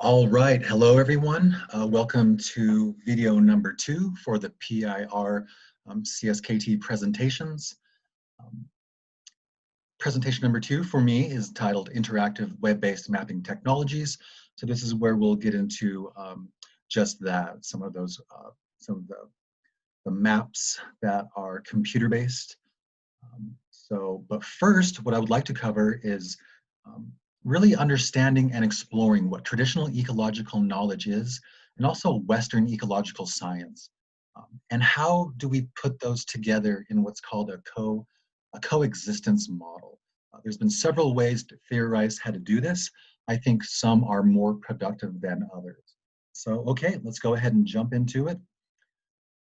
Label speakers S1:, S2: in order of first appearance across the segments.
S1: All right, hello everyone. Welcome to video number 2 for the PIR CSKT presentations. Presentation number 2 for me is titled Interactive Web-Based Mapping Technologies. So this is where we'll get into just that, some of the maps that are computer-based. But first, what I would like to cover is really understanding and exploring what traditional ecological knowledge is, and also Western ecological science. And how do we put those together in what's called a coexistence model? There's been several ways to theorize how to do this. I think some are more productive than others. So, okay, let's go ahead and jump into it.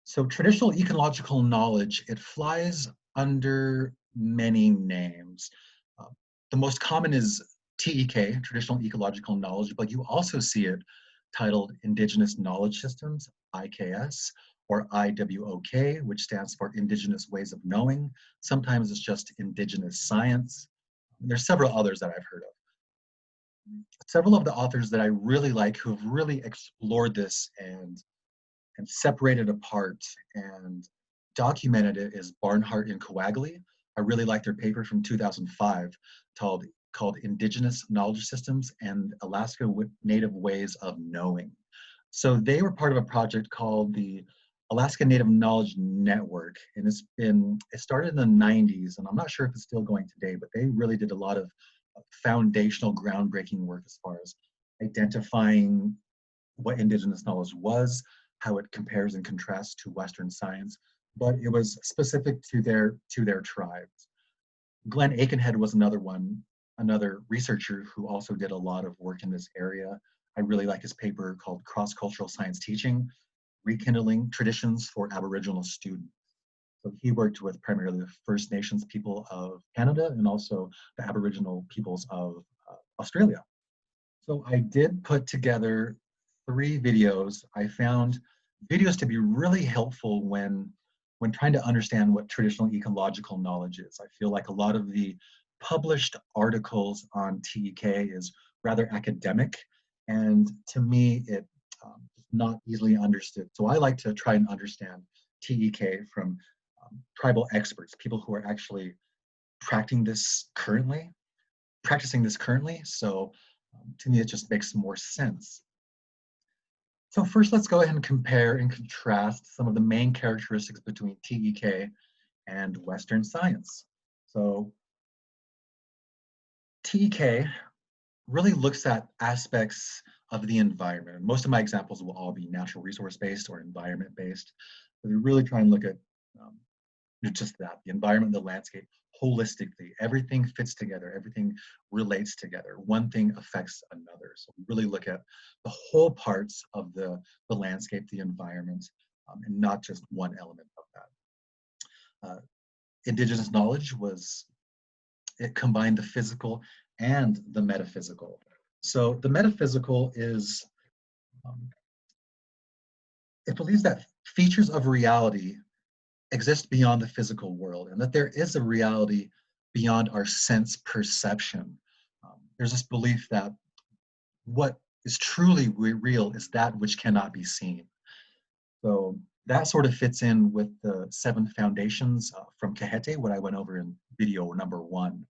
S1: So traditional ecological knowledge, it flies under many names. The most common is TEK, traditional ecological knowledge, but you also see it titled Indigenous Knowledge Systems, IKS, or IWOK, which stands for Indigenous Ways of Knowing. Sometimes it's just Indigenous Science. There's several others that I've heard of. Several of the authors that I really like who have really explored this and separated apart and documented it is Barnhart and Coagli. I really like their paper from 2005 called Indigenous Knowledge Systems and Alaska Native Ways of Knowing. So they were part of a project called the Alaska Native Knowledge Network, and it started in the 90s, and I'm not sure if it's still going today, but they really did a lot of foundational groundbreaking work as far as identifying what Indigenous knowledge was, how it compares and contrasts to Western science, but it was specific to their tribes. Glenn Aikenhead was another researcher who also did a lot of work in this area. I really like his paper called Cross-Cultural Science Teaching, Rekindling Traditions for Aboriginal Students. So he worked with primarily the First Nations people of Canada and also the Aboriginal peoples of Australia. So I did put together 3 videos. I found videos to be really helpful when trying to understand what traditional ecological knowledge is. I feel like a lot of the published articles on TEK is rather academic, and to me, it's not easily understood. So I like to try and understand TEK from tribal experts, people who are actually practicing this currently. So to me, it just makes more sense. So first, let's go ahead and compare and contrast some of the main characteristics between TEK and Western science. So TEK really looks at aspects of the environment. Most of my examples will all be natural resource-based or environment-based. But we really try and look at just that, the environment, the landscape, holistically. Everything fits together, everything relates together. One thing affects another. So we really look at the whole parts of the landscape, the environment, and not just one element of that. Indigenous knowledge it combined the physical and the metaphysical. So the metaphysical is, it believes that features of reality exist beyond the physical world, and that there is a reality beyond our sense perception. There's this belief that what is truly real is that which cannot be seen. So that sort of fits in with the 7 foundations from Kahete, what I went over in video number 1,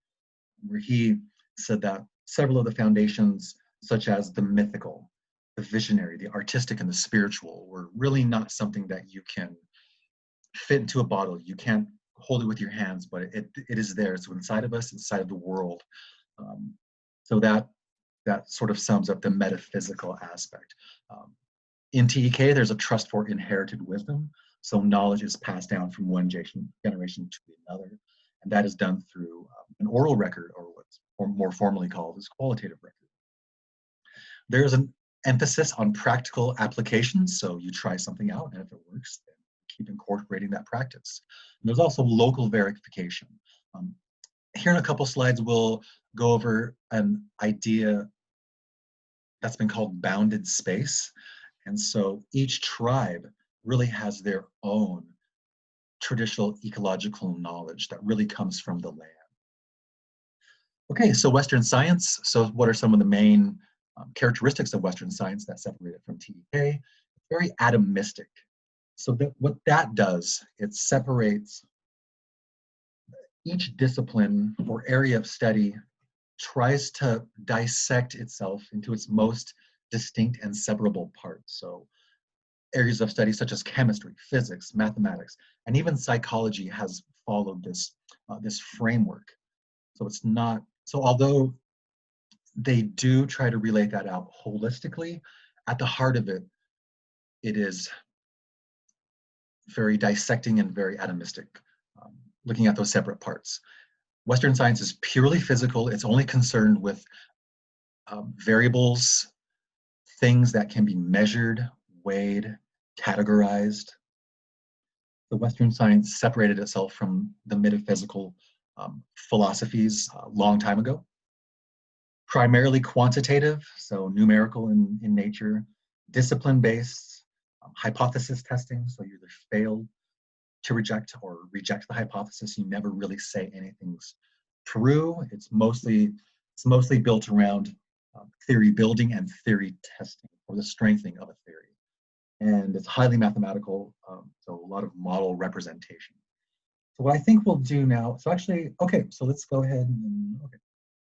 S1: where he said that several of the foundations, such as the mythical, the visionary, the artistic, and the spiritual, were really not something that you can fit into a bottle. You can't hold it with your hands, but it is there. It's inside of us, inside of the world. So that sort of sums up the metaphysical aspect. In TEK, there's a trust for inherited wisdom. So knowledge is passed down from one generation to another. And that is done through an oral record, or what's more formally called as qualitative record. There's an emphasis on practical applications. So you try something out, and if it works, then keep incorporating that practice. And there's also local verification. Here in a couple slides, we'll go over an idea that's been called bounded space. And so each tribe really has their own traditional ecological knowledge that really comes from the land. Okay, so Western science. So what are some of the main characteristics of Western science that separate it from TEK. It's very atomistic. So what that does, it separates each discipline or area of study, tries to dissect itself into its most distinct and separable parts. So areas of study such as chemistry, physics, mathematics, and even psychology has followed this framework. So it's not, so although they do try to relate that out holistically, at the heart of it, it is very dissecting and very atomistic, looking at those separate parts. Western science is purely physical. It's only concerned with variables, things that can be measured, weighed, categorized. The Western science separated itself from the metaphysical philosophies a long time ago. Primarily quantitative, so numerical in nature, discipline-based, hypothesis testing, so you either fail to reject or reject the hypothesis. You never really say anything's true. It's mostly built around theory building and theory testing, or the strengthening of a theory. And it's highly mathematical, so a lot of model representation. So what I think we'll do now, so actually, okay, so let's go ahead and, okay.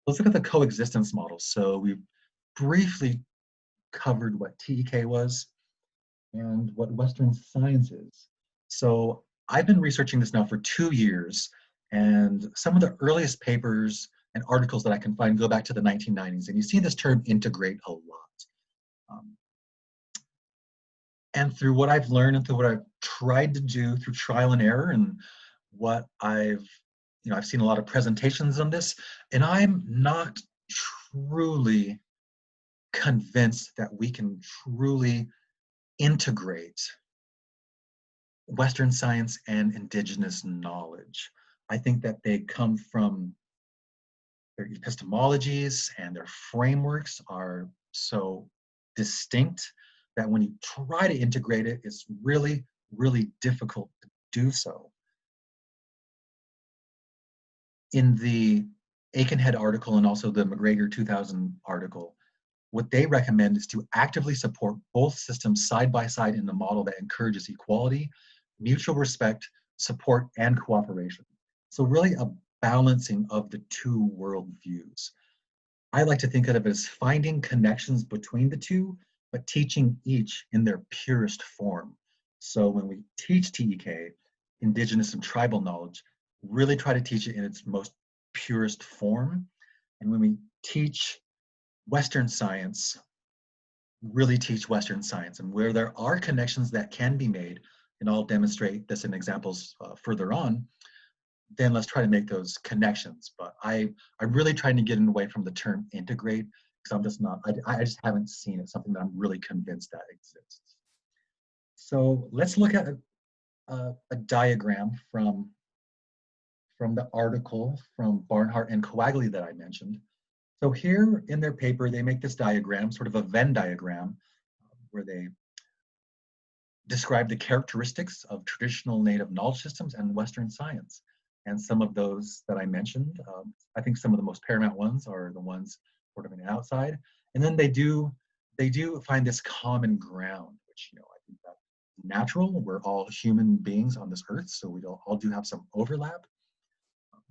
S1: Let's look at the coexistence model. So we briefly covered what TEK was and what Western science is. So I've been researching this now for 2 years, and some of the earliest papers and articles that I can find go back to the 1990s, and you see this term integrate a lot. And through what I've learned and through what I've tried to do through trial and error, and what I've seen a lot of presentations on this, and I'm not truly convinced that we can truly integrate Western science and indigenous knowledge. I think that they come from their epistemologies, and their frameworks are so distinct that when you try to integrate it, it's really, really difficult to do so. In the Aikenhead article and also the McGregor 2000 article, what they recommend is to actively support both systems side by side in the model that encourages equality, mutual respect, support, and cooperation. So really a balancing of the two worldviews. I like to think of it as finding connections between the two, but teaching each in their purest form. So when we teach TEK, indigenous and tribal knowledge, really try to teach it in its most purest form. And when we teach Western science, really teach Western science. And where there are connections that can be made, and I'll demonstrate this in examples further on, then let's try to make those connections. But I'm really trying to get away from the term integrate, because I'm just not, I just haven't seen it, something that I'm really convinced that exists. So let's look at a diagram from the article from Barnhart and Coagley that I mentioned. So here in their paper, they make this diagram, sort of a Venn diagram, where they describe the characteristics of traditional native knowledge systems and Western science. And some of those that I mentioned, I think some of the most paramount ones are the ones sort of on the outside. And then they do find this common ground, which, I think that's natural. We're all human beings on this earth, so we all do have some overlap.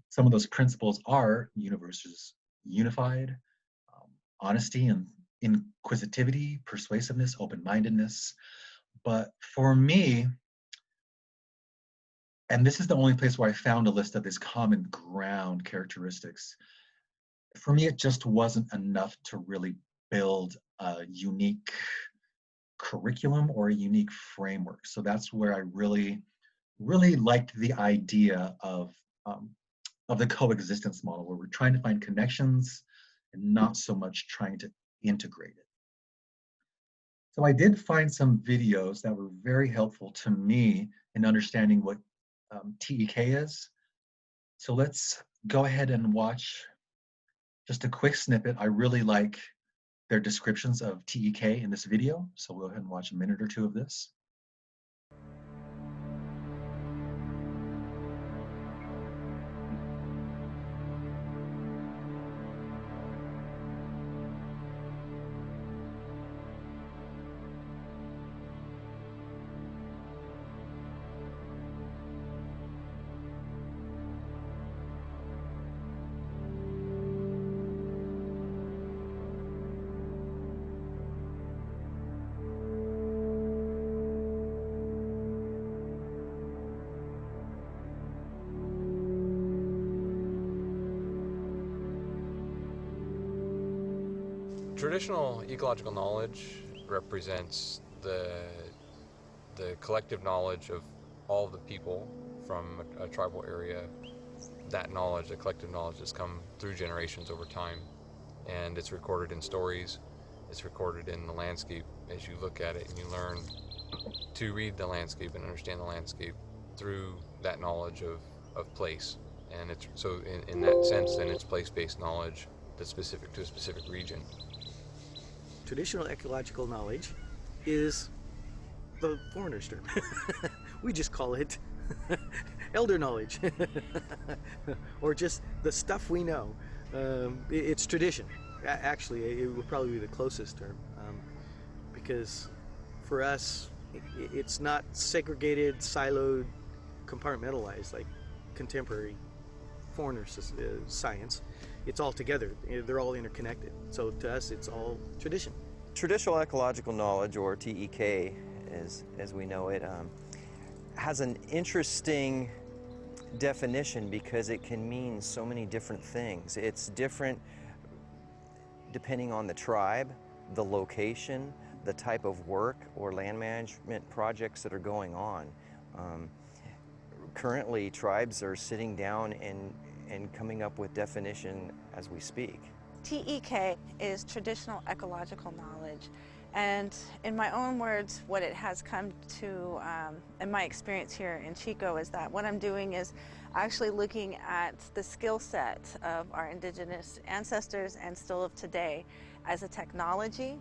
S1: Some of those principles are universe is unified, honesty and inquisitivity, persuasiveness, open-mindedness. But for me, and this is the only place where I found a list of these common ground characteristics, for me, it just wasn't enough to really build a unique curriculum or a unique framework. So that's where I really, really liked the idea of the coexistence model, where we're trying to find connections and not so much trying to integrate it. So I did find some videos that were very helpful to me in understanding what TEK is. So let's go ahead and watch just a quick snippet. I really like their descriptions of TEK in this video. So we'll go ahead and watch a minute or two of this.
S2: Traditional ecological knowledge represents the collective knowledge of all the people from a tribal area. That knowledge, the collective knowledge, has come through generations over time, and it's recorded in stories, it's recorded in the landscape as you look at it, and you learn to read the landscape and understand the landscape through that knowledge of place. And it's so in that sense, then it's place-based knowledge that's specific to a specific region.
S3: Traditional ecological knowledge is the foreigner's term. We just call it elder knowledge, or just the stuff we know. It's tradition. Actually, it would probably be the closest term, because for us, it's not segregated, siloed, compartmentalized like contemporary foreigner science. It's all together. They're all interconnected. So to us, it's all tradition.
S4: Traditional ecological knowledge, or TEK, as we know it, has an interesting definition because it can mean so many different things. It's different depending on the tribe, the location, the type of work or land management projects that are going on. Currently, tribes are sitting down and coming up with definition as we speak.
S5: TEK is traditional ecological knowledge, and in my own words, what it has come to, in my experience here in Chico, is that what I'm doing is actually looking at the skill set of our indigenous ancestors and still of today as a technology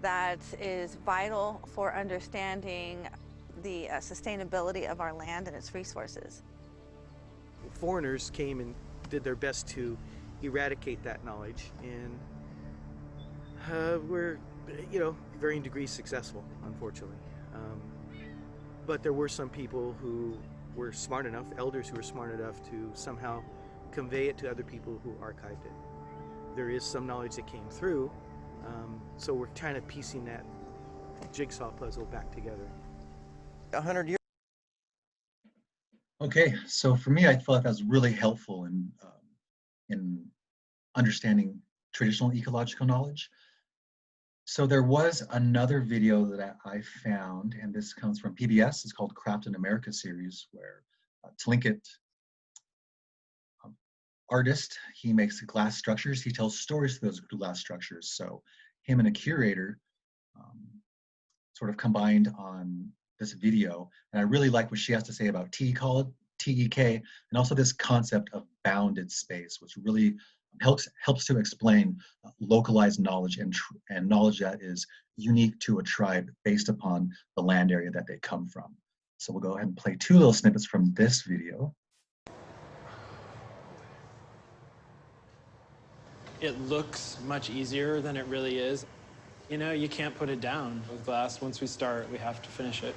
S5: that is vital for understanding the sustainability of our land and its resources.
S3: Foreigners came and did their best to eradicate that knowledge, and we're, varying degrees successful, unfortunately. But there were some people who were smart enough, elders who were smart enough to somehow convey it to other people who archived it. There is some knowledge that came through, so we're kind of piecing that jigsaw puzzle back together.
S4: 100 years.
S1: Okay, so for me, I feel like that was really helpful in understanding traditional ecological knowledge. So there was another video that I found, and this comes from PBS. It's called Craft in America series, where Tlingit artist, he makes glass structures. He tells stories through those glass structures. So him and a curator sort of combined on this video. And I really like what she has to say about TEK, and also this concept of bounded space, which really helps to explain localized knowledge and knowledge that is unique to a tribe based upon the land area that they come from. So we'll go ahead and play 2 little snippets from this video.
S6: It looks much easier than it really is. You can't put it down with glass. Once we start, we have to finish it.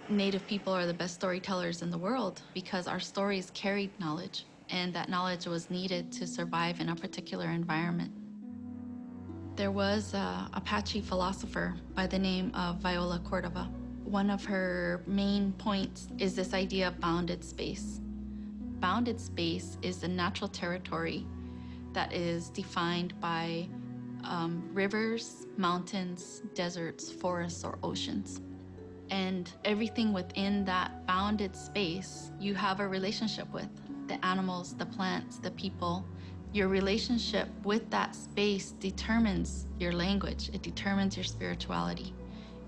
S7: Native people are the best storytellers in the world because our stories carried knowledge, and that knowledge was needed to survive in a particular environment. There was an Apache philosopher by the name of Viola Cordova. One of her main points is this idea of bounded space. Bounded space is a natural territory that is defined by rivers, mountains, deserts, forests, or oceans. And everything within that bounded space, you have a relationship with. The animals, the plants, the people. Your relationship with that space determines your language. It determines your spirituality.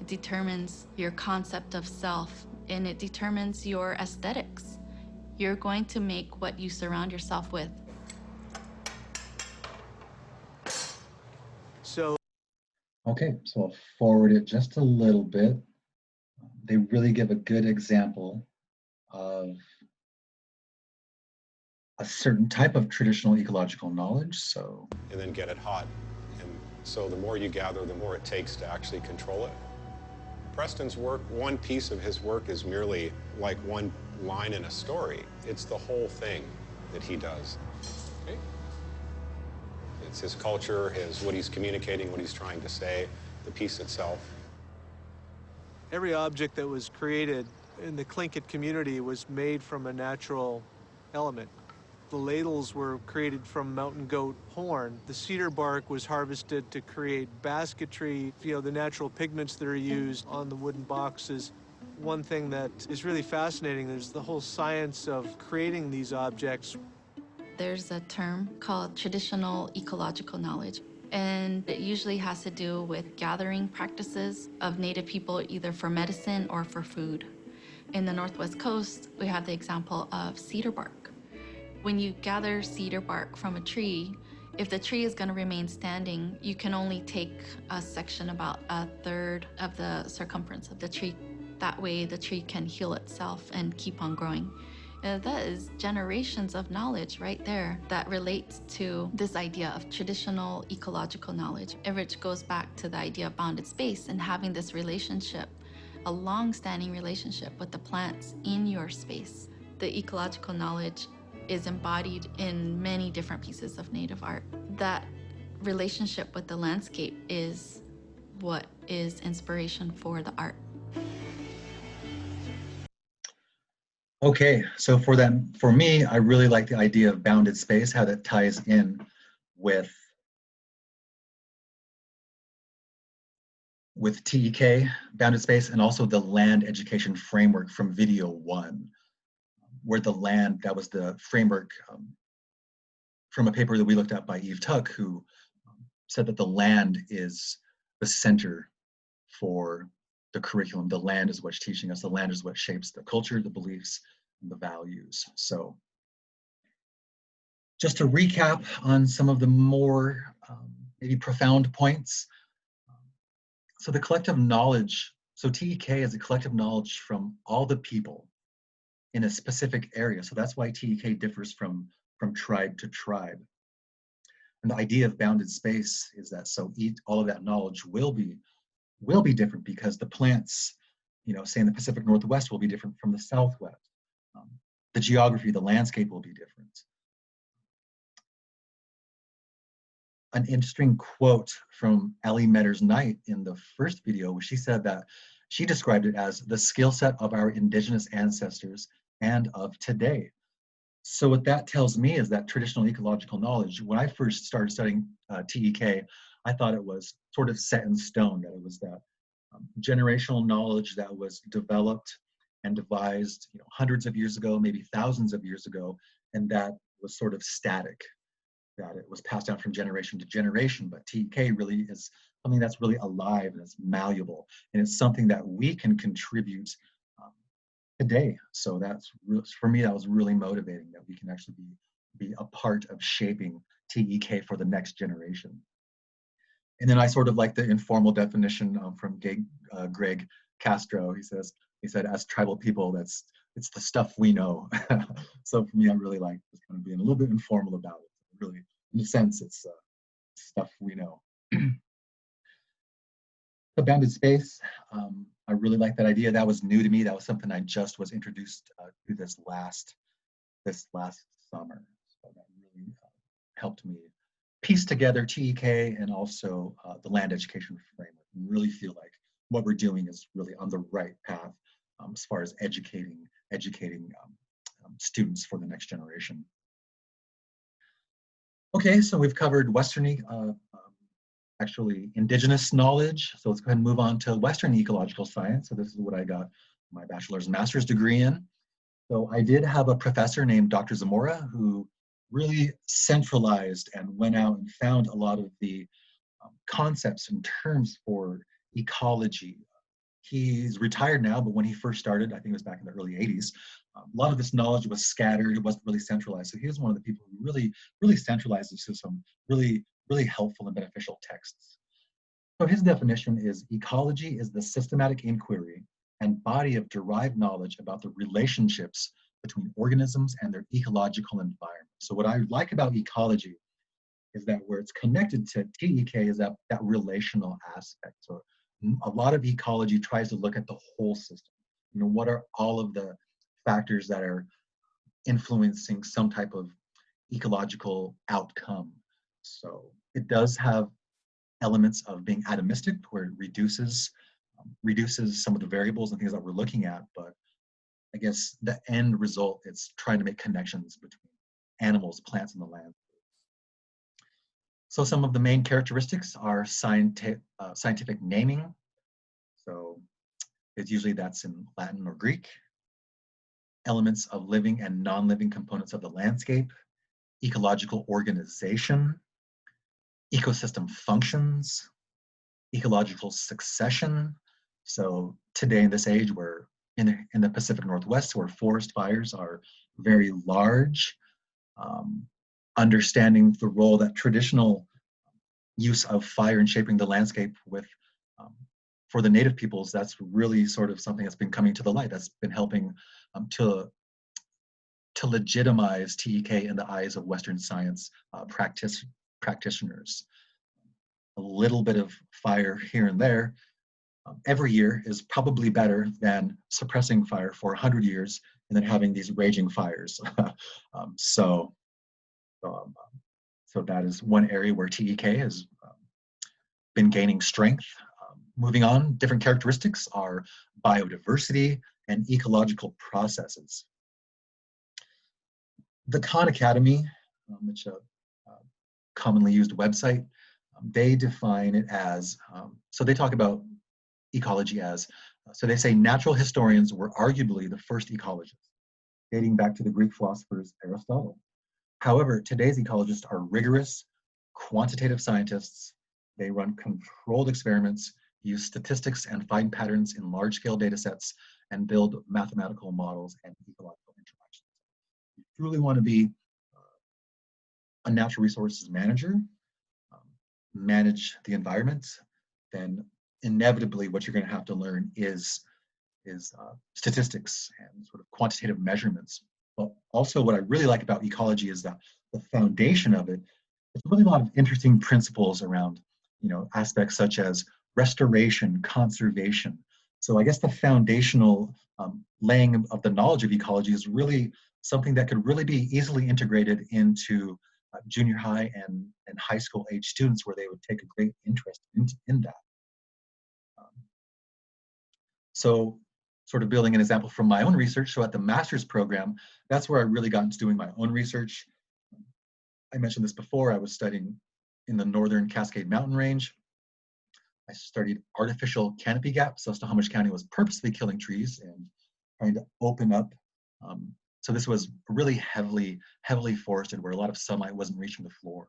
S7: It determines your concept of self, and it determines your aesthetics. You're going to make what you surround yourself with.
S1: Okay, so I'll forward it just a little bit. They really give a good example of a certain type of traditional ecological knowledge. So,
S8: and then get it hot. And so the more you gather, the more it takes to actually control it. Preston's work, one piece of his work is merely like one line in a story. It's the whole thing that he does. Okay? It's his culture, what he's communicating, what he's trying to say, the piece itself.
S9: Every object that was created in the Tlingit community was made from a natural element. The ladles were created from mountain goat horn. The cedar bark was harvested to create basketry. You know, the natural pigments that are used on the wooden boxes. One thing that is really fascinating is the whole science of creating these objects.
S7: There's a term called traditional ecological knowledge, and it usually has to do with gathering practices of Native people either for medicine or for food. In the Northwest Coast, we have the example of cedar bark. When you gather cedar bark from a tree, if the tree is going to remain standing, you can only take a section about a third of the circumference of the tree. That way the tree can heal itself and keep on growing. That is generations of knowledge right there that relates to this idea of traditional ecological knowledge, which goes back to the idea of bounded space and having this relationship, a long-standing relationship with the plants in your space. The ecological knowledge is embodied in many different pieces of Native art. That relationship with the landscape is what is inspiration for the art.
S1: Okay, so for me, I really like the idea of bounded space, how that ties in with TEK, bounded space, and also the land education framework from Video2, where the land, that was the framework from a paper that we looked at by Eve Tuck, who said that the land is the center for the curriculum. The land is what's teaching us. The land is what shapes the culture, the beliefs, and the values. So just to recap on some of the more maybe profound points. So the collective knowledge, so TEK is a collective knowledge from all the people in a specific area. So that's why TEK differs from tribe to tribe. And the idea of bounded space is that all of that knowledge will be different because the plants, say in the Pacific Northwest will be different from the Southwest. The geography, the landscape will be different. An interesting quote from Ellie Metters-Knight in the first video, she said that she described it as the skill set of our indigenous ancestors and of today. So what that tells me is that traditional ecological knowledge, when I first started studying TEK, I thought it was sort of set in stone, that it was that generational knowledge that was developed and devised hundreds of years ago, maybe thousands of years ago, and that was sort of static, that it was passed down from generation to generation. But TEK really is something that's really alive and it's malleable, and it's something that we can contribute today. So that's for me, that was really motivating, that we can actually be a part of shaping TEK for the next generation. And then I sort of like the informal definition from Greg Castro. He said, as tribal people, it's the stuff we know. So for me, I really like just kind of being a little bit informal about it. Really, in a sense, it's stuff we know. The bounded space, I really like that idea. That was new to me. That was something I just was introduced to this last summer. So that really helped me piece together TEK and also the land education framework, and really feel like what we're doing is really on the right path as far as educating students for the next generation. Okay, so we've covered actually indigenous knowledge. So let's go ahead and move on to Western ecological science. So this is what I got my bachelor's and master's degree in. So I did have a professor named Dr. Zamora who really centralized and went out and found a lot of the concepts and terms for ecology. He's retired now, but when he first started, I think it was back in the early 80s, a lot of this knowledge was scattered. It wasn't really centralized. So he was one of the people who really centralized this to some really helpful and beneficial texts. So his definition is ecology is the systematic inquiry and body of derived knowledge about the relationships between organisms and their ecological environment. So what I like about ecology is that where it's connected to TEK is that relational aspect. So a lot of ecology tries to look at the whole system. What are all of the factors that are influencing some type of ecological outcome? So it does have elements of being atomistic, where it reduces some of the variables and things that we're looking at, but I guess the end result is trying to make connections between animals, plants, and the land. So some of the main characteristics are scientific naming. So it's usually that's in Latin or Greek. Elements of living and non-living components of the landscape, ecological organization, ecosystem functions, ecological succession. So today in this age, we're in the Pacific Northwest, where forest fires are very large. Understanding the role that traditional use of fire in shaping the landscape with for the native peoples, that's really sort of something that's been coming to the light, that's been helping to legitimize TEK in the eyes of Western science practitioners. A little bit of fire here and there every year is probably better than suppressing fire for 100 years and then having these raging fires. So that is one area where TEK has been gaining strength. Moving on, different characteristics are biodiversity and ecological processes. The Khan Academy, which is a commonly used website, they define it as, so they talk about ecology as, so they say natural historians were arguably the first ecologists, dating back to the Greek philosophers Aristotle. However, today's ecologists are rigorous, quantitative scientists. They run controlled experiments, use statistics and find patterns in large-scale data sets, and build mathematical models and ecological interactions. If you truly want to be a natural resources manager, manage the environment, then inevitably what you're going to have to learn is statistics and sort of quantitative measurements. But also what I really like about ecology is that the foundation of it, there's really a lot of interesting principles around, aspects such as restoration, conservation. So I guess the foundational laying of the knowledge of ecology is really something that could really be easily integrated into junior high and high school age students, where they would take a great interest in that. So sort of building an example from my own research, so at the master's program, that's where I really got into doing my own research. I mentioned this before, I was studying in the northern Cascade Mountain Range. I studied artificial canopy gaps, so Snohomish County was purposely killing trees and trying to open up. So this was really heavily forested, where a lot of sunlight wasn't reaching the floor.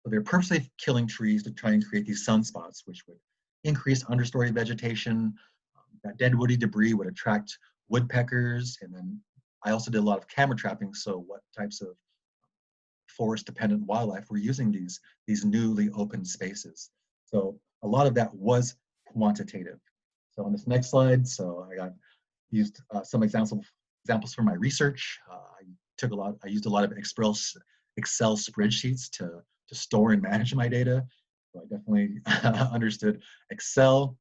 S1: So they're purposely killing trees to try and create these sunspots, which would increase understory vegetation. That dead woody debris would attract woodpeckers. And then I also did a lot of camera trapping. So what types of forest dependent wildlife were using these newly opened spaces. So a lot of that was quantitative. So on this next slide, so I used some examples from my research. I used a lot of Excel spreadsheets to store and manage my data. So I definitely understood Excel.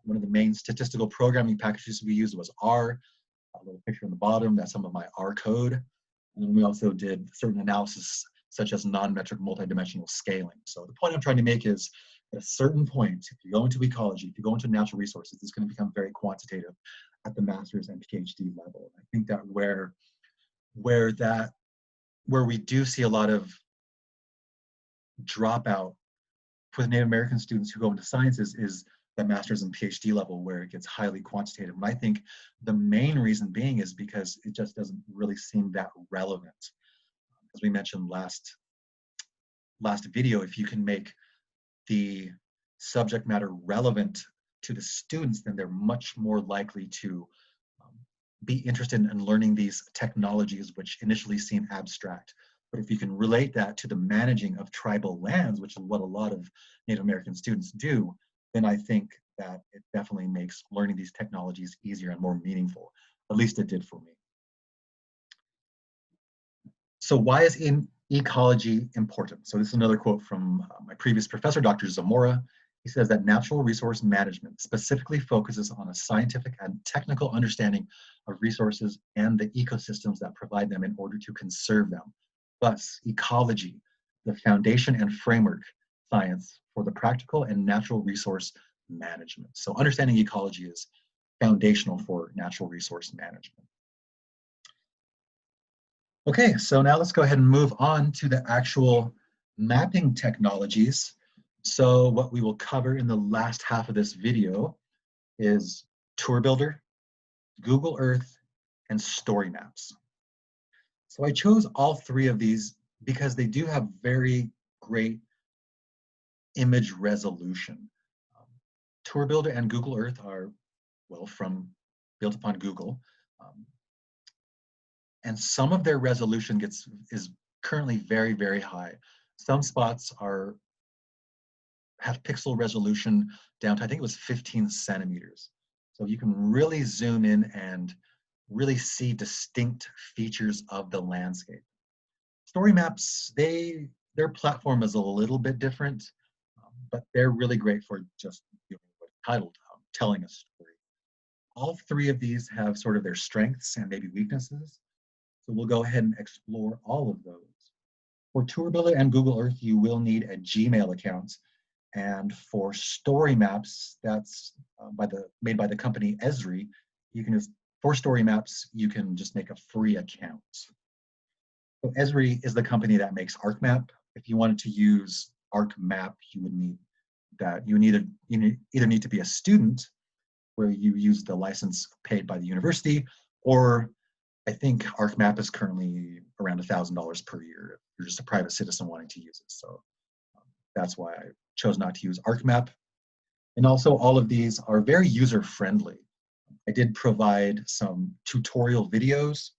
S1: One of the main statistical programming packages we used was R. A little picture on the bottom, that's some of my R code. And then we also did certain analysis, such as non-metric multidimensional scaling. So the point I'm trying to make is, at a certain point, if you go into ecology, if you go into natural resources, it's going to become very quantitative at the master's and PhD level. I think that where we do see a lot of dropout for the Native American students who go into sciences is the master's and PhD level, where it gets highly quantitative. And I think the main reason being is because it just doesn't really seem that relevant. As we mentioned last video, if you can make the subject matter relevant to the students, then they're much more likely to be interested in learning these technologies, which initially seem abstract. But if you can relate that to the managing of tribal lands, which is what a lot of Native American students do, then I think that it definitely makes learning these technologies easier and more meaningful. At least it did for me. So why is ecology important? So this is another quote from my previous professor, Dr. Zamora. He says that natural resource management specifically focuses on a scientific and technical understanding of resources and the ecosystems that provide them in order to conserve them. Thus, ecology, the foundation and framework science for the practical and natural resource management. So understanding ecology is foundational for natural resource management. Okay, so now let's go ahead and move on to the actual mapping technologies. So what we will cover in the last half of this video is Tour Builder, Google Earth, and story maps. So I chose all three of these because they do have very great image resolution. Tour Builder and Google Earth are, well, built upon Google. And some of their resolution is currently very, very high. Some spots have pixel resolution down to, I think it was 15 centimeters. So you can really zoom in and really see distinct features of the landscape. Story maps, their platform is a little bit different, but they're really great for just doing what it's titled, telling a story. All three of these have sort of their strengths and maybe weaknesses. So we'll go ahead and explore all of those. For Tour Builder and Google Earth, you will need a Gmail account. And for story maps, that's made by the company Esri, for story maps, you can just make a free account. So Esri is the company that makes ArcMap. If you wanted to use ArcMap, you would need that. You either need to be a student, where you use the license paid by the university, or I think ArcMap is currently around $1,000 per year if you're just a private citizen wanting to use it. So that's why I chose not to use ArcMap. And also all of these are very user-friendly. I did provide some tutorial videos,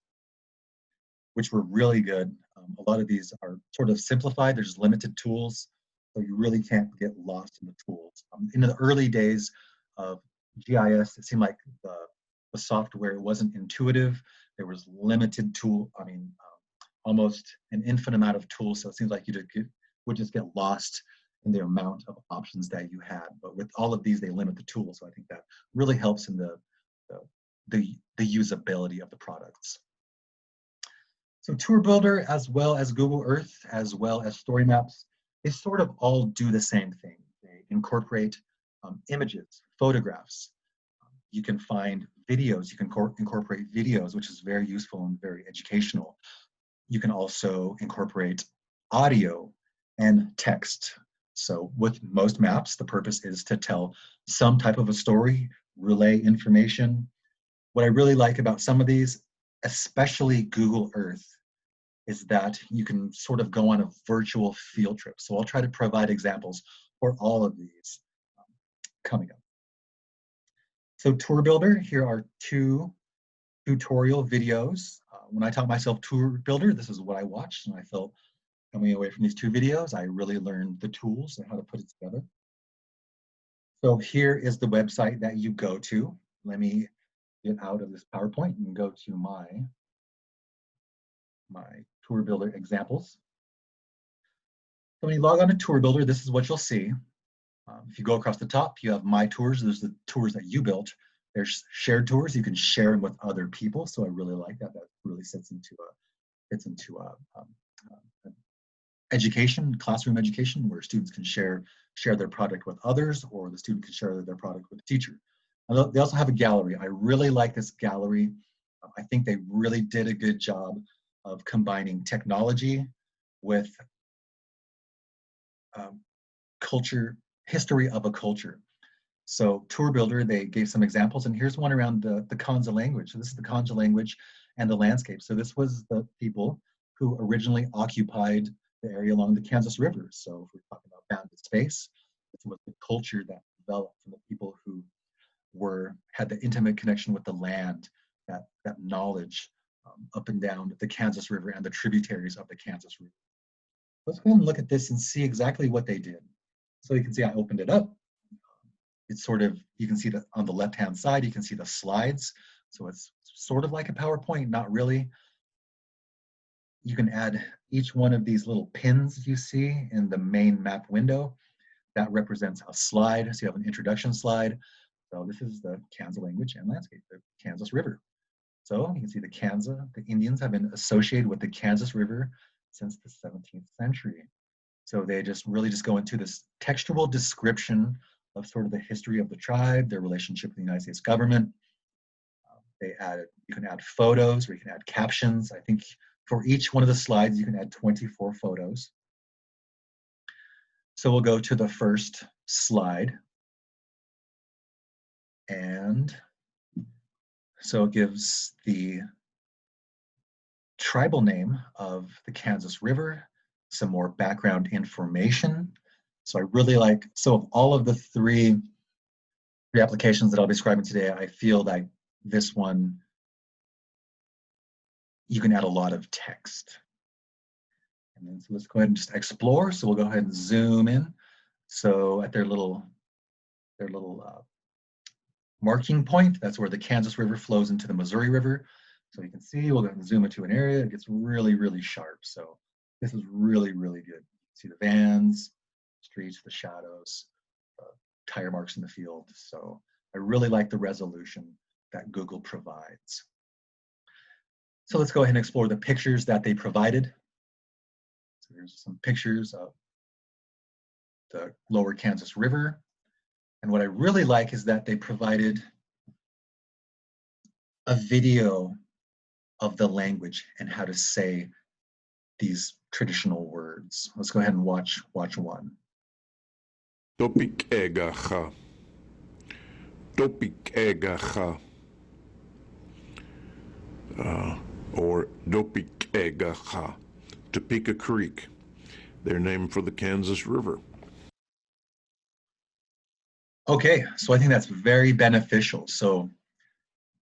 S1: which were really good. A lot of these are sort of simplified. There's limited tools, so you really can't get lost in the tools. In the early days of GIS, it seemed like the software wasn't intuitive. There was limited almost an infinite amount of tools. So it seems like you would just get lost in the amount of options that you had. But with all of these, they limit the tools. So I think that really helps in the usability of the products. So Tour Builder, as well as Google Earth, as well as story maps, they sort of all do the same thing. They incorporate images, photographs. You can find videos, you can incorporate videos, which is very useful and very educational. You can also incorporate audio and text. So with most maps, the purpose is to tell some type of a story, relay information. What I really like about some of these, especially Google Earth, is that you can sort of go on a virtual field trip. So I'll try to provide examples for all of these coming up. So Tour Builder, here are two tutorial videos. When I taught myself Tour Builder, this is what I watched, and I felt coming away from these two videos, I really learned the tools and how to put it together. So here is the website that you go to. Let me get out of this PowerPoint and go to my Tour Builder examples. So when you log on to Tour Builder, this is what you'll see. If you go across the top, you have My Tours. Those are the tours that you built. There's shared tours. You can share them with other people. So I really like that. That really fits into education, classroom education, where students can share their product with others, or the student can share their product with the teacher. And they also have a gallery. I really like this gallery. I think they really did a good job of combining technology with culture, history of a culture. So Tour Builder, they gave some examples, and here's one around the Kanza language. So this is the Kanza language and the landscape. So this was the people who originally occupied the area along the Kansas River. So if we're talking about bounded space, this was the culture that developed from the people who had the intimate connection with the land, that knowledge up and down the Kansas River and the tributaries of the Kansas River. Let's go and look at this and see exactly what they did. So you can see I opened it up. It's sort of, you can see that on the left-hand side, you can see the slides. So it's sort of like a PowerPoint, not really. You can add each one of these little pins you see in the main map window. That represents a slide. So you have an introduction slide. So this is the Kanza language and landscape, the Kansas River. So you can see the Indians have been associated with the Kansas River since the 17th century. So they really go into this textual description of sort of the history of the tribe, their relationship with the United States government. You can add photos, or you can add captions. I think For each one of the slides, you can add 24 photos. So we'll go to the first slide. And so it gives the tribal name of the Kansas River, some more background information. So I really like, so of all of the three applications that I'll be describing today, I feel like this one, you can add a lot of text. And then so let's go ahead and just explore. So we'll go ahead and zoom in. So at their little marking point, that's where the Kansas River flows into the Missouri River. So you can see, we'll go ahead and zoom into an area. It gets really, really sharp. So this is really, really good. See the vans, streets, the shadows, tire marks in the field. So I really like the resolution that Google provides. So let's go ahead and explore the pictures that they provided. So here's some pictures of the lower Kansas River. And what I really like is that they provided a video of the language and how to say these traditional words. Let's go ahead and watch one.
S10: Topik egacha. Topik egacha. Or Dopik egacha. Topeka Creek. They're named for the Kansas River.
S1: Okay, so I think that's very beneficial. So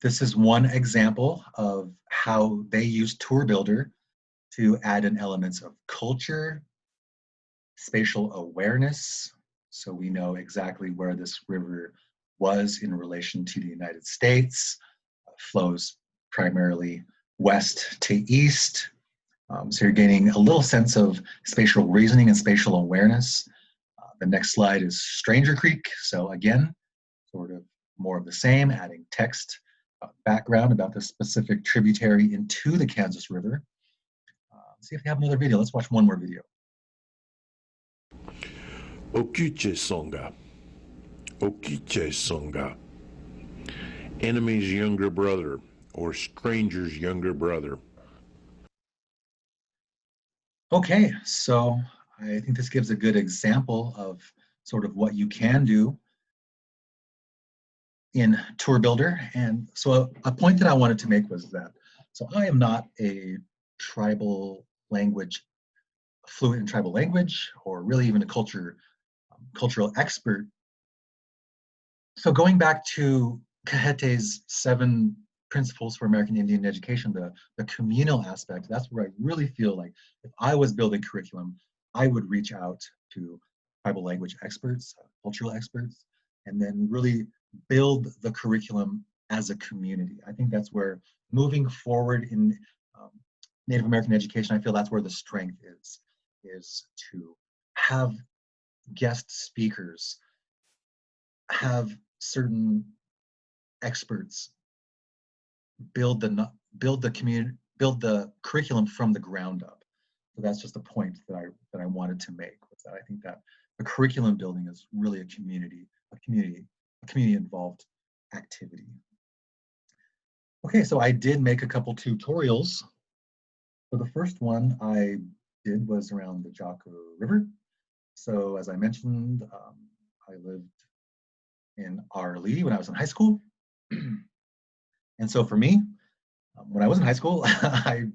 S1: this is one example of how they use Tour Builder to add in elements of culture, spatial awareness, so we know exactly where this river was in relation to the United States, flows primarily west to east. So you're gaining a little sense of spatial reasoning and spatial awareness. The next slide is Stranger Creek. So again, sort of more of the same, adding text background about the specific tributary into the Kansas River. Let's see if we have another video. Let's watch one more video.
S10: Okiche Songa. Okiche Songa. Enemy's younger brother, or stranger's younger brother.
S1: Okay, so I think this gives a good example of sort of what you can do in Tour Builder. And so a point that I wanted to make was that, so I am not a tribal language, fluent in tribal language, or really even a cultural expert. So going back to Cajete's 7 principles for American Indian education, the communal aspect, that's where I really feel like if I was building curriculum, I would reach out to tribal language experts, cultural experts, and then really build the curriculum as a community. I think that's where moving forward in Native American education, I feel that's where the strength is to have guest speakers, have certain experts build the community, build the curriculum from the ground up. So that's just a point that I wanted to make, was that I think that the curriculum building is really a community involved activity. Okay, so I did make a couple tutorials. So the first one I did was around the Jocko River. So as I mentioned, I lived in Arlee when I was in high school. And so for me, when I was in high school, I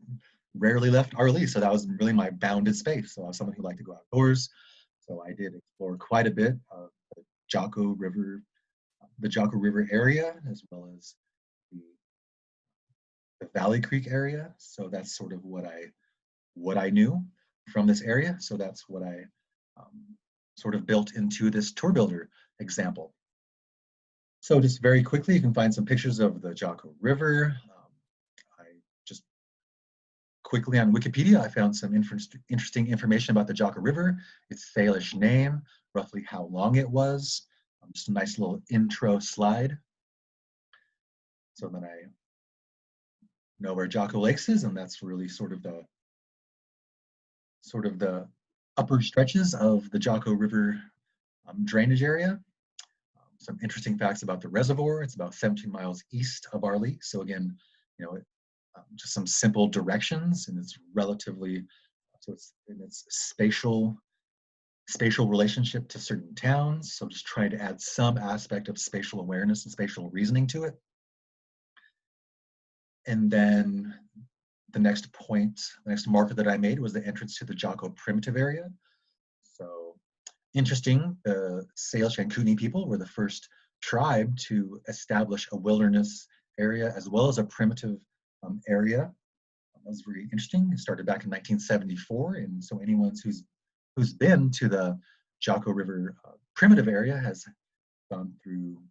S1: rarely left Arlee. So that was really my bounded space. So I was someone who liked to go outdoors. So I did explore quite a bit of the Jocko River area, as well as the Valley Creek area. So that's sort of what I knew from this area. So that's what I sort of built into this Tour Builder example. So just very quickly, you can find some pictures of the Jocko River. I just quickly on Wikipedia, I found some interesting information about the Jocko River, its Salish name, roughly how long it was. Just a nice little intro slide. So then I know where Jocko Lakes is, and that's really sort of the upper stretches of the Jocko River drainage area. Some interesting facts about the reservoir. It's about 17 miles east of Arlee. So again, just some simple directions, and it's relatively, so it's in its spatial relationship to certain towns. So just trying to add some aspect of spatial awareness and spatial reasoning to it. And then the next point, the next marker that I made was the entrance to the Jocko primitive area. So interesting, the Salish and Kootenai people were the first tribe to establish a wilderness area as well as a primitive area. That was very interesting. It started back in 1974, and so anyone who's been to the Jocko River primitive area has gone through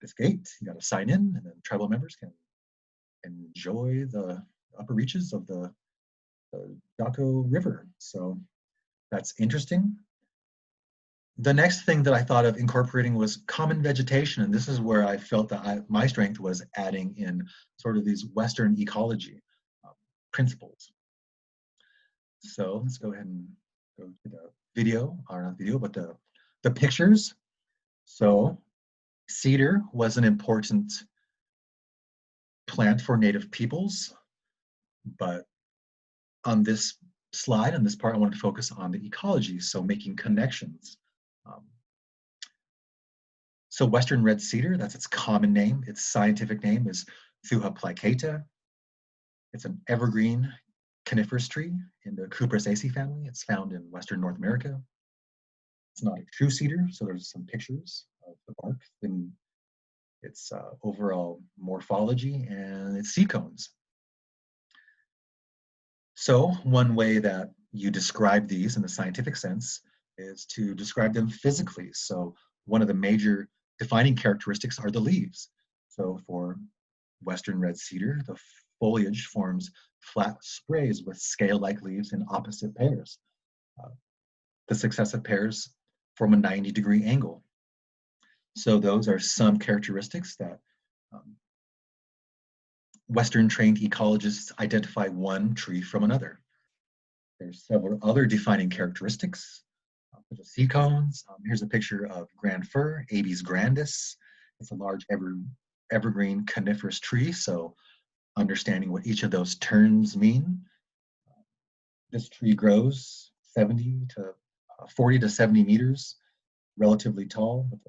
S1: this gate. You got to sign in, and then tribal members can enjoy the upper reaches of the Jocko River. So that's interesting. The next thing that I thought of incorporating was common vegetation, and this is where I felt that my strength was adding in sort of these Western ecology principles. So let's go ahead and go to the video, or not video, but the pictures. So cedar was an important plant for Native peoples, but on this slide, on this part, I wanted to focus on the ecology, so making connections. So Western red cedar, that's its common name. Its scientific name is Thuja plicata. It's an evergreen coniferous tree in the Cupressaceae family. It's found in Western North America. It's not a true cedar, so there's some pictures of the bark and its overall morphology and its seed cones. So one way that you describe these in the scientific sense is to describe them physically. So one of the major defining characteristics are the leaves. So for Western red cedar, the foliage forms flat sprays with scale-like leaves in opposite pairs. The successive pairs form a 90-degree angle. So those are some characteristics that Western trained ecologists identify one tree from another. There's several other defining characteristics. The seed cones. Here's a picture of grand fir, Abies grandis. It's a large evergreen coniferous tree, so understanding what each of those terms mean. This tree grows 40 to 70 meters, relatively tall, with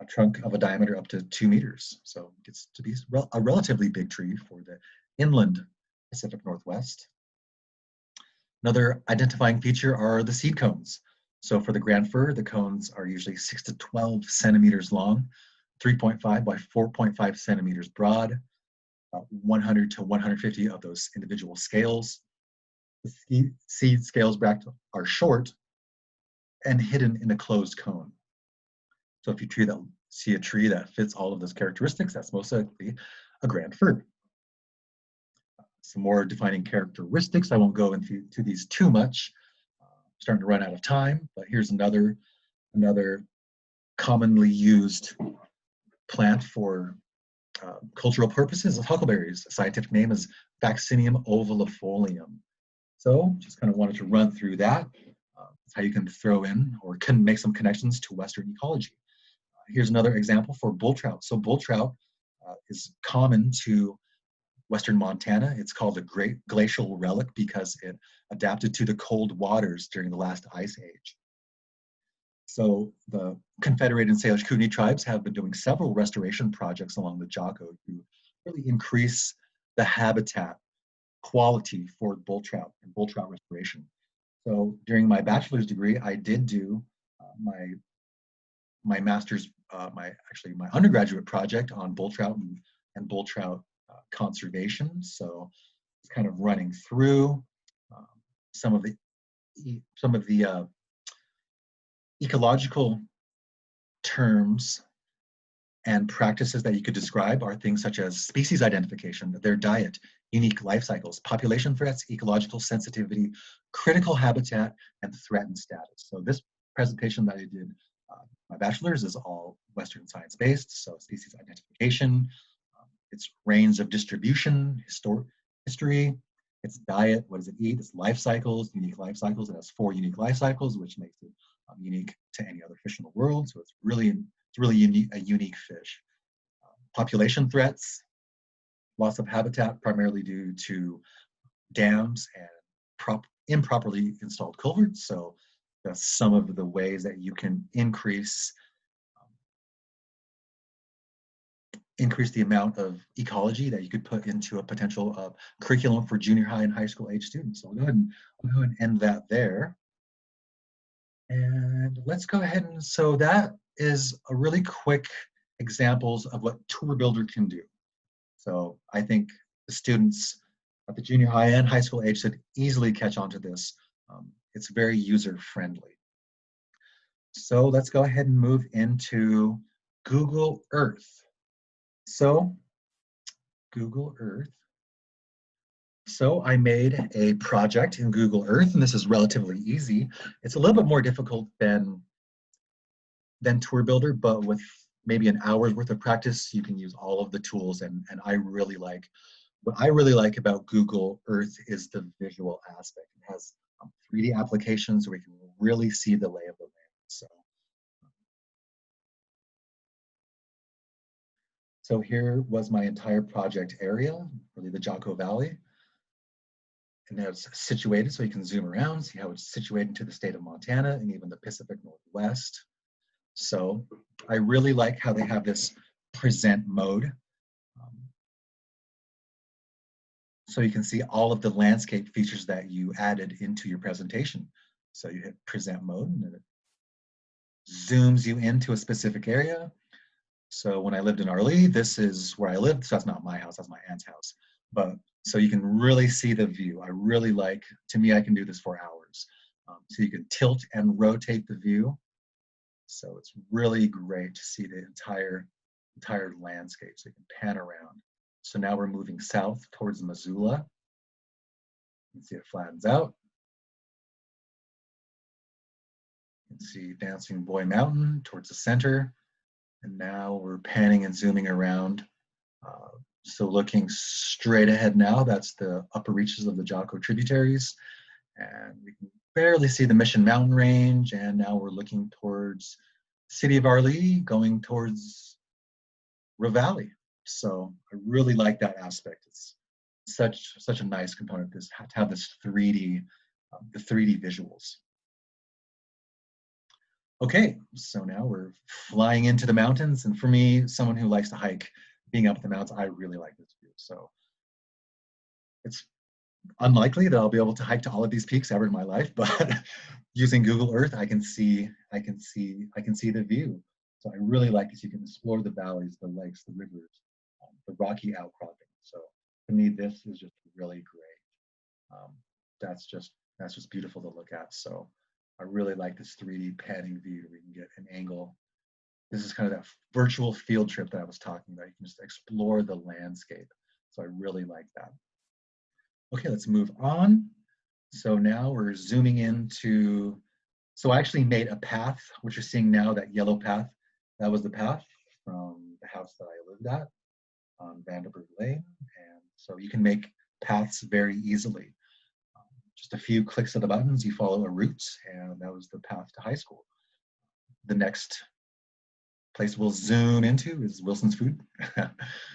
S1: a trunk of a diameter up to 2 meters. So it gets to be a relatively big tree for the inland Pacific Northwest. Another identifying feature are the seed cones. So for the grand fir, the cones are usually 6 to 12 centimeters long, 3.5 by 4.5 centimeters broad, 100 to 150 of those individual scales. The seed scales bracts are short and hidden in a closed cone. So if you see a tree that fits all of those characteristics, that's most likely a grand fir. Some more defining characteristics. I won't go into these too much. Starting to run out of time, but here's another commonly used plant for cultural purposes of huckleberries. The scientific name is Vaccinium ovalifolium. So just kind of wanted to run through that. That's how you can throw in or can make some connections to Western ecology. Here's another example for bull trout. So bull trout is common to Western Montana. It's called a great glacial relic because it adapted to the cold waters during the last ice age. So the Confederated and Salish Kootenai tribes have been doing several restoration projects along the Jocko to really increase the habitat quality for bull trout and bull trout restoration. So during my bachelor's degree, I did do my master's, my undergraduate project on bull trout and bull trout conservation. So it's kind of running through some of the ecological terms and practices that you could describe are things such as species identification, their diet, unique life cycles, population threats, ecological sensitivity, critical habitat, and threatened status. So this presentation that I did, my bachelor's, is all Western science-based, so species identification, its range of distribution, history, its diet, what does it eat, its life cycles, unique life cycles. It has 4 unique life cycles, which makes it unique to any other fish in the world. So it's really unique, a unique fish. Population threats, loss of habitat primarily due to dams and improperly installed culverts. So that's some of the ways that you can increase the amount of ecology that you could put into a potential curriculum for junior high and high school age students. So I'll go ahead and end that there. And let's go ahead and, so that is a really quick examples of what Tour Builder can do. So I think the students at the junior high and high school age should easily catch on to this. It's very user friendly. So let's go ahead and move into Google Earth. So Google Earth. So I made a project in Google Earth, and this is relatively easy. It's a little bit more difficult than Tour Builder, but with maybe an hour's worth of practice, you can use all of the tools. And what I really like about Google Earth is the visual aspect. It has 3D applications where we can really see the lay of the land. So here was my entire project area, really the Jocko Valley. And now it's situated, so you can zoom around, see how it's situated to the state of Montana and even the Pacific Northwest. So I really like how they have this present mode. So you can see all of the landscape features that you added into your presentation. So you hit present mode and it zooms you into a specific area. So when I lived in Arlie, this is where I lived. So that's not my house, that's my aunt's house. But so you can really see the view. I really like, to me, I can do this for hours. So you can tilt and rotate the view. So it's really great to see the entire landscape. So you can pan around. So now we're moving south towards Missoula. You can see it flattens out. You can see Dancing Boy Mountain towards the center. And now we're panning and zooming around. So looking straight ahead now, that's the upper reaches of the Jocko tributaries. And we can barely see the Mission Mountain Range. And now we're looking towards the city of Arlie, going towards Ravalli. So I really like that aspect. It's such a nice component, to have this 3D, the 3D visuals. Okay, so now we're flying into the mountains. And for me, someone who likes to hike, being up in the mountains, I really like this view. So it's unlikely that I'll be able to hike to all of these peaks ever in my life, but using Google Earth, I can see the view. So I really like this. You can explore the valleys, the lakes, the rivers, the rocky outcropping. So to me, this is just really great. That's just beautiful to look at. So I really like this 3D panning view. We can get an angle. This is kind of that virtual field trip that I was talking about. You can just explore the landscape. So I really like that. Okay, let's move on. So now we're zooming into, so I actually made a path, which you're seeing now, that yellow path. That was the path from the house that I lived at on Vanderburg Lane. And so you can make paths very easily. Just a few clicks of the buttons, you follow a route, and that was the path to high school. The next place we'll zoom into is Wilson's Food.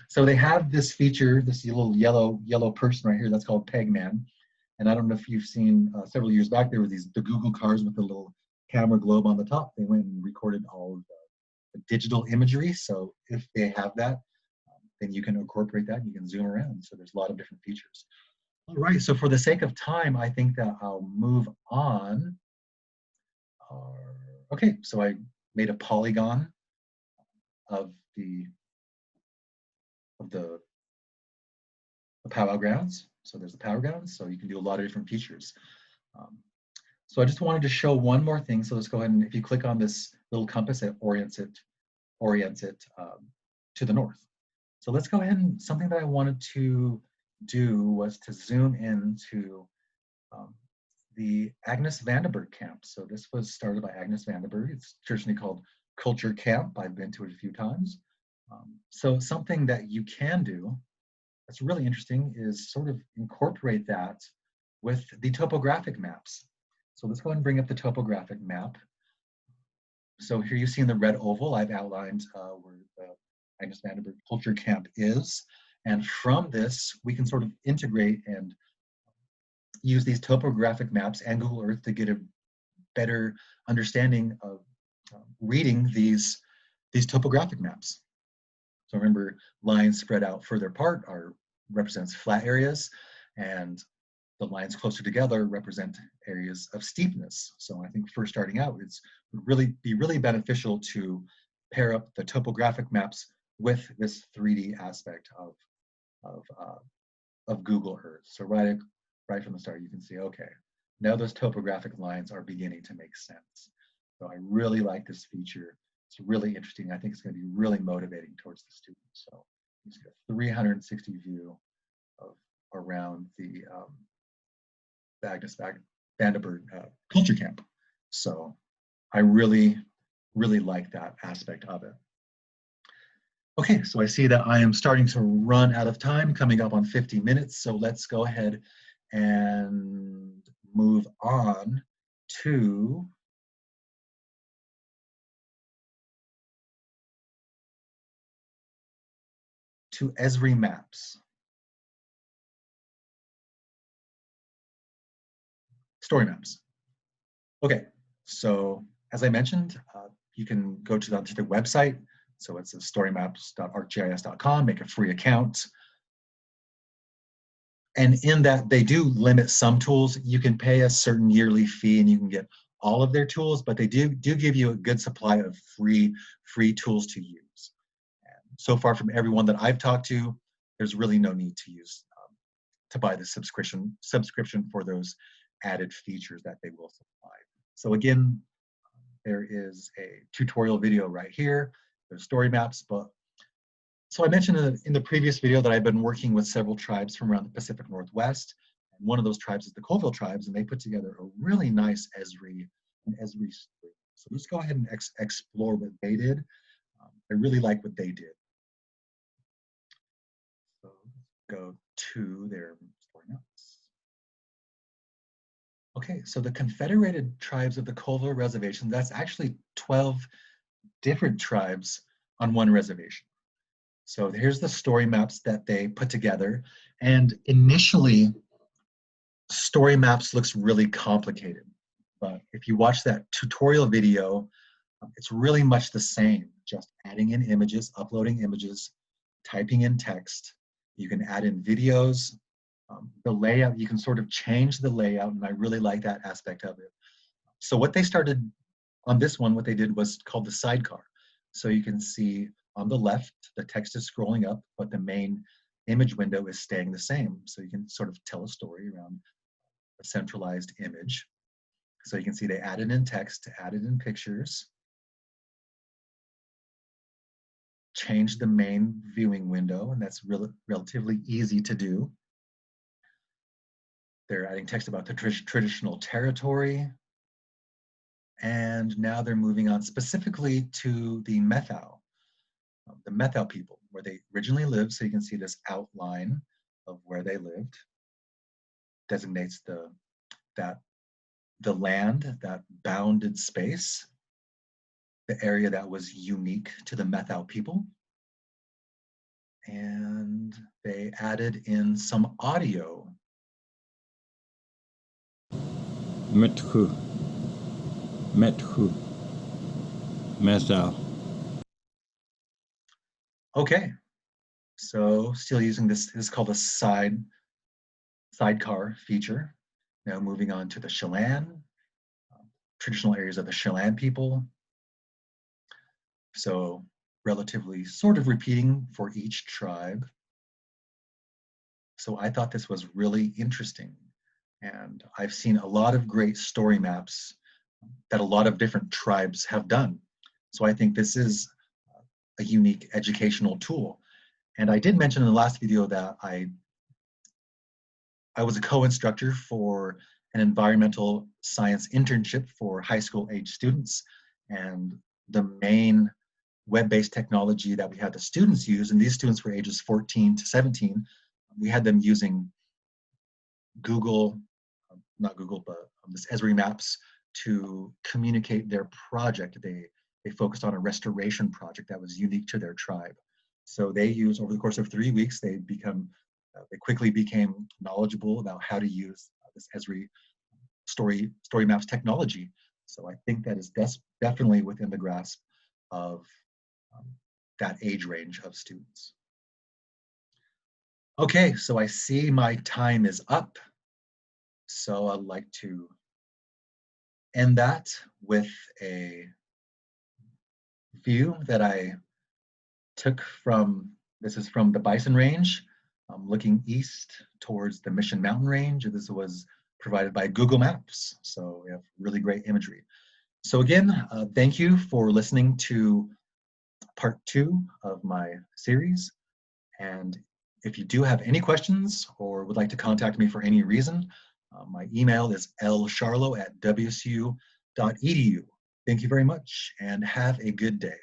S1: So they have this feature, this little yellow person right here, that's called Pegman. And I don't know if you've seen, several years back, there were the Google cars with the little camera globe on the top. They went and recorded all of the digital imagery. So if they have that, then you can incorporate that and you can zoom around. So there's a lot of different features. All right, so for the sake of time, I think that I'll move on. Okay, so I made a polygon of the powwow grounds. So there's the powwow grounds, so you can do a lot of different features. So I just wanted to show one more thing. So let's go ahead and, if you click on this little compass, it orients it to the north. So let's go ahead and, something that I wanted to do was to zoom into the Agnes Vandenberg camp. So this was started by Agnes Vandenberg. It's traditionally called Culture Camp. I've been to it a few times. So something that you can do that's really interesting is sort of incorporate that with the topographic maps. So let's go ahead and bring up the topographic map. So here you see in the red oval, I've outlined where the Agnes Vandenberg Culture Camp is. And from this, we can sort of integrate and use these topographic maps and Google Earth to get a better understanding of reading these topographic maps. So remember, lines spread out further apart represents flat areas, and the lines closer together represent areas of steepness. So I think for starting out, it would be really beneficial to pair up the topographic maps with this 3D aspect of Google Earth. So right from the start, you can see, okay, now those topographic lines are beginning to make sense. So I really like this feature. It's really interesting. I think it's going to be really motivating towards the students. So you get a 360 view of around the Agnes Vandenberg Culture Camp. So I really, really like that aspect of it. Okay, so I see that I am starting to run out of time, coming up on 50 minutes. So let's go ahead and move on to Esri Maps. Story maps. Okay, so as I mentioned, you can go to the website. So it's storymaps.arcgis.com, make a free account. And in that, they do limit some tools. You can pay a certain yearly fee and you can get all of their tools, but they do give you a good supply of free tools to use. And so far from everyone that I've talked to, there's really no need to buy the subscription for those added features that they will supply. So again, there is a tutorial video right here. There's story maps, but so I mentioned in the previous video that I've been working with several tribes from around the Pacific Northwest. And one of those tribes is the Colville tribes, and they put together a really nice Esri story. So let's go ahead and explore what they did. I really like what they did. So go to their story maps. Okay, so the Confederated Tribes of the Colville Reservation, that's actually 12 different tribes on one reservation. So here's the story maps that they put together. And initially, story maps looks really complicated. But if you watch that tutorial video, it's really much the same, just adding in images, uploading images, typing in text. You can add in videos. The layout, you can sort of change the layout, and I really like that aspect of it. So what they started on this one, what they did was called the sidecar. So you can see on the left, the text is scrolling up, but the main image window is staying the same. So you can sort of tell a story around a centralized image. So you can see they added in text, added in pictures, changed the main viewing window, and that's relatively easy to do. They're adding text about the traditional territory. And now they're moving on specifically to the Methau people, where they originally lived. So you can see this outline of where they lived. Designates the land, that bounded space, the area that was unique to the Methau people. And they added in some audio.
S11: Methau.
S1: Okay, so still using this is called a sidecar feature. Now moving on to the Chelan, traditional areas of the Chelan people. So relatively sort of repeating for each tribe. So I thought this was really interesting. And I've seen a lot of great story maps that a lot of different tribes have done. So I think this is a unique educational tool. And I did mention in the last video that I was a co-instructor for an environmental science internship for high school age students. And the main web-based technology that we had the students use, and these students were ages 14 to 17, we had them using not Google, but this Esri Maps to communicate their project. They focused on a restoration project that was unique to their tribe. So they use, over the course of 3 weeks, they quickly became knowledgeable about how to use this Esri story maps technology. So I think that is definitely within the grasp of that age range of students. Okay, so I see my time is up. So I'd like to end that with a view that I took from, this is from the Bison Range, looking east towards the Mission Mountain Range. This was provided by Google Maps, so we have really great imagery. So again, thank you for listening to part 2 of my series. And if you do have any questions or would like to contact me for any reason, my email is lcharlo@wsu.edu. Thank you very much and have a good day.